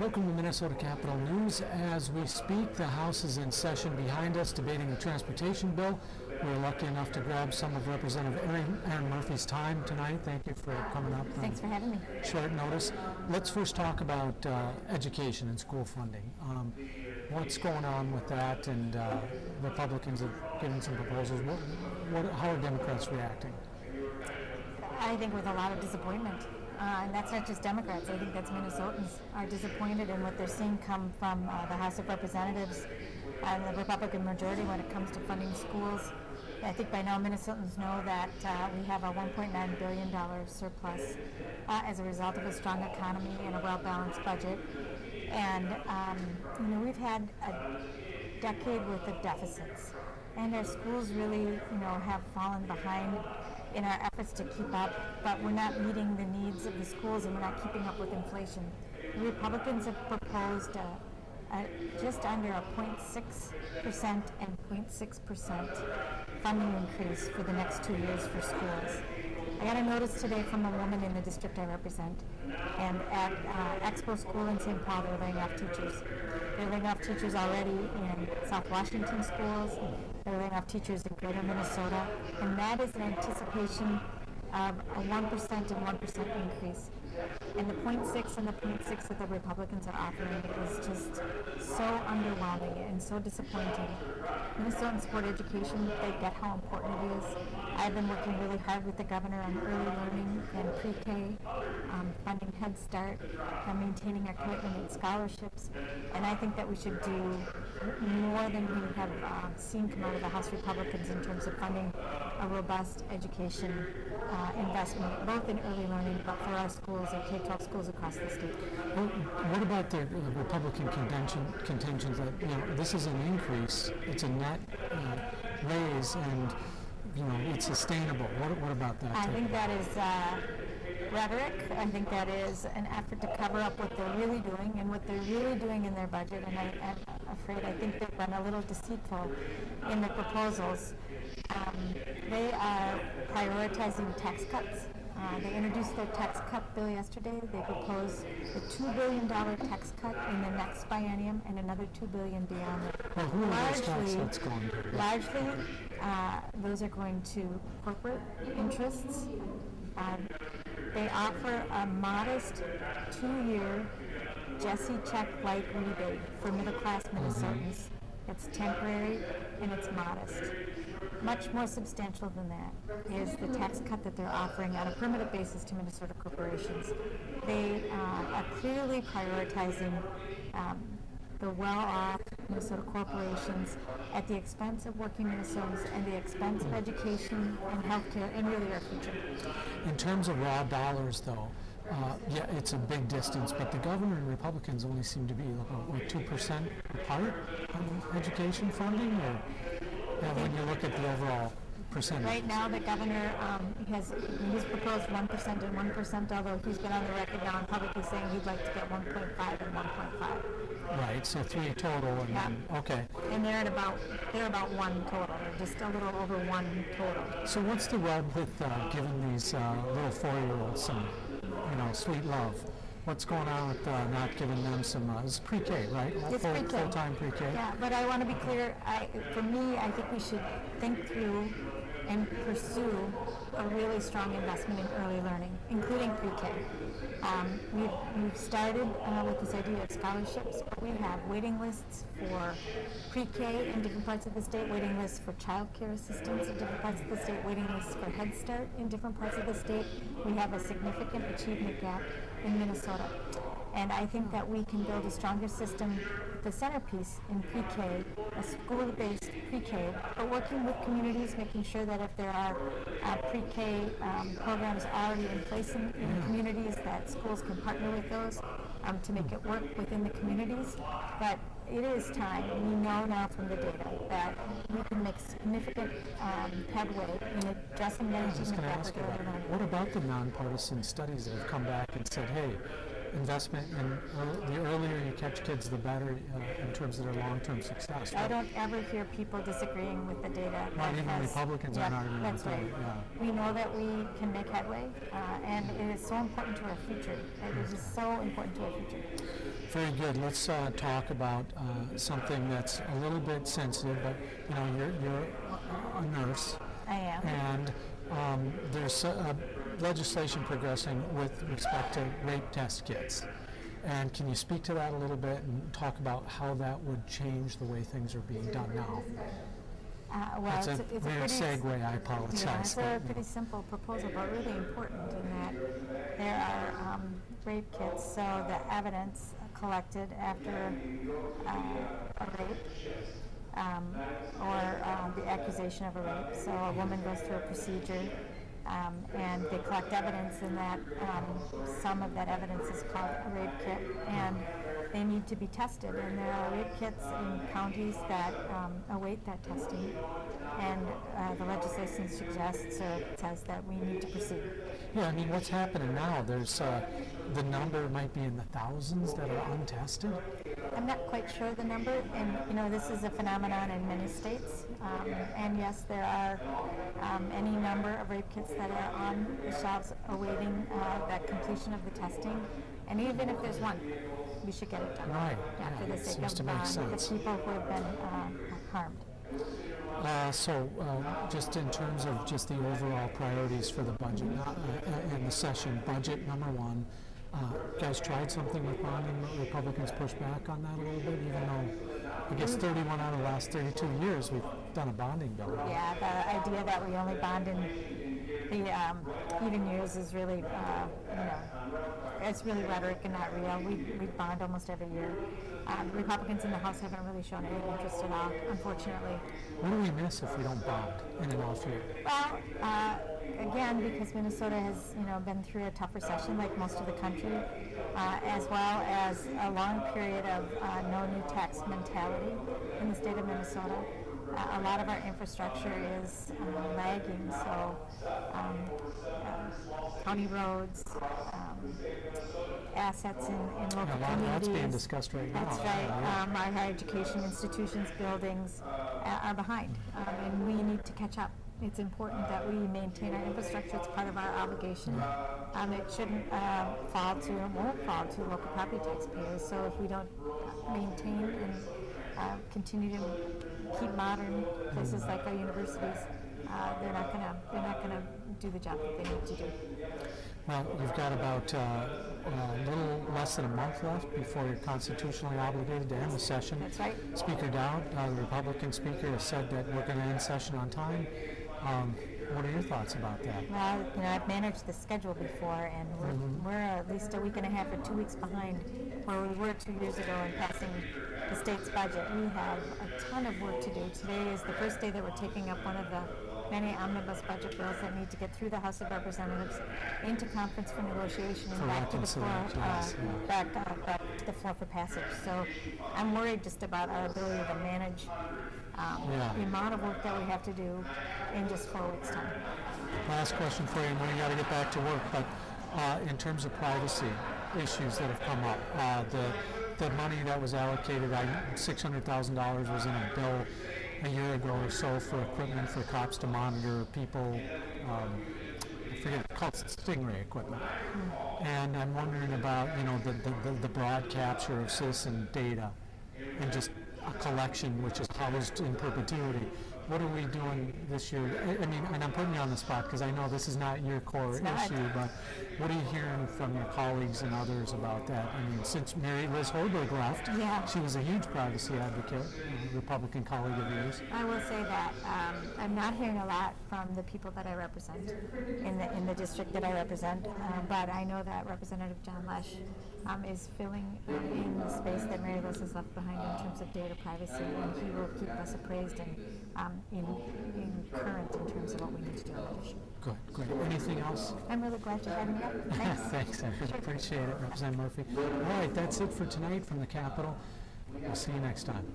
Welcome to Minnesota Capitol News. As we speak, the House is in session behind us debating the transportation bill. We're lucky enough to grab some of Representative Erin Murphy's time tonight. Thank you for coming up. Thanks for having me. Short notice. Let's first talk about education and school funding. What's going on with that? And Republicans have given some proposals. How are Democrats reacting? I think with a lot of disappointment. And that's not just Democrats. I think that's Minnesotans are disappointed in what they're seeing come from the House of Representatives and the Republican majority when it comes to funding schools. I think by now Minnesotans know that we have a $1.9 billion surplus as a result of a strong economy and a well-balanced budget. And we've had a decade worth of deficits, and our schools really have fallen behind in our efforts to keep up, but we're not meeting the needs of the schools and we're not keeping up with inflation. The Republicans have proposed just under a 0.6% and 0.6% funding increase for the next 2 years for schools. I got a notice today from a woman in the district I represent, and at Expo School in St. Paul, they're laying off teachers. They're laying off teachers already in South Washington schools. They're laying off teachers in Greater Minnesota, and that is in anticipation of a 1% and 1% increase. And the 0.6 and the 0.6 that the Republicans are offering is just so underwhelming and so disappointing. Minnesotans support education. They get how important it is. I've been working really hard with the governor on early learning and pre-K, funding Head Start, and maintaining our commitment in scholarships. And I think that we should do more than we have seen come out of the House Republicans in terms of funding a robust education investment, both in early learning, but for our schools and K-12 schools across the state. Well, what about the Republican contentions that this is an increase, it's a net raise, and it's sustainable? What about that? I think that is rhetoric. I think that is an effort to cover up what they're really doing and what they're really doing in their budget. And I'm afraid I think they've been a little deceitful in their proposals. They are prioritizing tax cuts. They introduced their tax cut bill yesterday. They proposed a $2 billion tax cut in the next biennium and another $2 billion beyond that. Well, who are those tax cuts going to? Largely, those are going to corporate interests. They offer a modest 2-year Jesse check-like rebate for middle-class Minnesotans. It's temporary and it's modest. Much more substantial than that is the tax cut that they're offering on a permanent basis to Minnesota corporations. They are clearly prioritizing the well-off Minnesota corporations at the expense of working Minnesotans and the expense of education and healthcare and really our future. In terms of raw dollars, though, it's a big distance, but the governor and Republicans only seem to be 2% apart on education funding, or when you look at the overall percentage? Right now, the governor he's proposed 1% and 1%, although he's been on the record now and publicly saying he'd like to get 1.5 and 1.5. Right, so 3 total, and then, okay. And they're about 1 total, or just a little over 1 total. So what's the rub with giving these little 4-year-olds some, sweet love? What's going on with not giving them some, it's pre-K, right? It's pre-K. Full-time pre-K? Yeah, but I want to be clear, for me, I think we should think through and pursue a really strong investment in early learning, including pre-K. We've started with this idea of scholarships, but we have waiting lists for pre-K in different parts of the state, waiting lists for child care assistance in different parts of the state, waiting lists for Head Start in different parts of the state. We have a significant achievement gap in Minnesota. And I think that we can build a stronger system, the centerpiece in pre-K, a school-based pre-K, but working with communities, making sure that if there are pre-K programs already in place in communities, that schools can partner with those to make it work within the communities. But it is time, we know now from the data, that we can make significant headway in addressing that. I was just going to ask you, what about the nonpartisan studies that have come back and said, hey, investment in the earlier you catch kids, the better in terms of their long-term success. I don't ever hear people disagreeing with the data. Not even Republicans aren't arguing that's with right. it. Yeah. We know that we can make headway, and it is so important to our future. It is so important to our future. Very good. Let's talk about something that's a little bit sensitive, but you know, you're a nurse. I am. And there's legislation progressing with respect to rape test kits. And can you speak to that a little bit and talk about how that would change the way things are being done now? Well, That's a it's weird pretty segue, I apologize. Yeah, it's a but, pretty simple proposal, but really important in that there are rape kits, so the evidence collected after a rape or the accusation of a rape. So a woman goes through a procedure and they collect evidence, and that some of that evidence is called a rape kit, and they need to be tested. And there are rape kits in counties that await that testing, and the legislation suggests or says that we need to proceed. Yeah, I mean, what's happening now? There's the number might be in the thousands that are untested. I'm not quite sure the number, and you know, this is a phenomenon in many states. And yes, there are any number of rape kits that are on the shelves awaiting that completion of the testing. And even if there's one, we should get it done. Right. Yeah, for the it sake seems of to make sense. the people who have been harmed. So, just in terms of just the overall priorities for the budget in the session, budget number one. Guys tried something with bonding. Republicans pushed back on that a little bit, even though I guess 31 out of the last 32 years we've done a bonding bill. Yeah, the idea that we only bond in the even years is really, you know, it's really rhetoric and not real. We bond almost every year. Republicans in the House haven't really shown any interest at all, unfortunately. What do we miss if we don't bond in an off year? Well, again, because Minnesota has, you know, been through a tough recession like most of the country, as well as a long period of no new tax mentality in the state of Minnesota. A lot of our infrastructure is lagging, so county roads, assets in local A lot of communities. that's being discussed right now. That's right. Our higher education institutions, buildings are behind, and we need to catch up. It's important that we maintain our infrastructure. It's part of our obligation. It shouldn't fall to, or won't fall to, local property taxpayers. So if we don't maintain and continue to keep modern places like our universities, they're not gonna do the job that they need to do. Well, you've got about a little less than a month left before you're constitutionally obligated to end the session. That's right. Speaker Dowd, the Republican speaker, has said that we're going to end session on time. What are your thoughts about that? Well, you know, I've managed the schedule before, and we're at least a week and a half or 2 weeks behind where we were 2 years ago in passing the state's budget. We have a ton of work to do. Today is the first day that we're taking up one of the many omnibus budget bills that need to get through the House of Representatives into conference for negotiation and back to the floor, back to the floor for passage. So I'm worried just about our ability to manage the amount of work that we have to do in just 4 weeks' time. Last question for you, and then you got to get back to work. But in terms of privacy issues that have come up, the money that was allocated, $600,000 was in a bill a year ago or so for equipment for cops to monitor people. I forget, it's called Stingray equipment. And I'm wondering about, you know, the broad capture of citizen data and just a collection which is housed in perpetuity. What are we doing this year? I mean, and I'm putting you on the spot because I know this is not your core issue, but what are you hearing from your colleagues and others about that? I mean, since Mary Liz Hoiberg left, she was a huge privacy advocate, a Republican colleague of yours. I will say that I'm not hearing a lot from the people that I represent in the district that I represent, but I know that Representative John Lesch is filling in the space that Mary Liz has left behind in terms of data privacy, and he will keep us appraised and in current in terms of what we need to do on that issue. Good, great. Anything else? I'm really glad you had me up. Thanks. Thanks, I appreciate it, Representative Murphy. All right, that's it for tonight from the Capitol. We'll see you next time.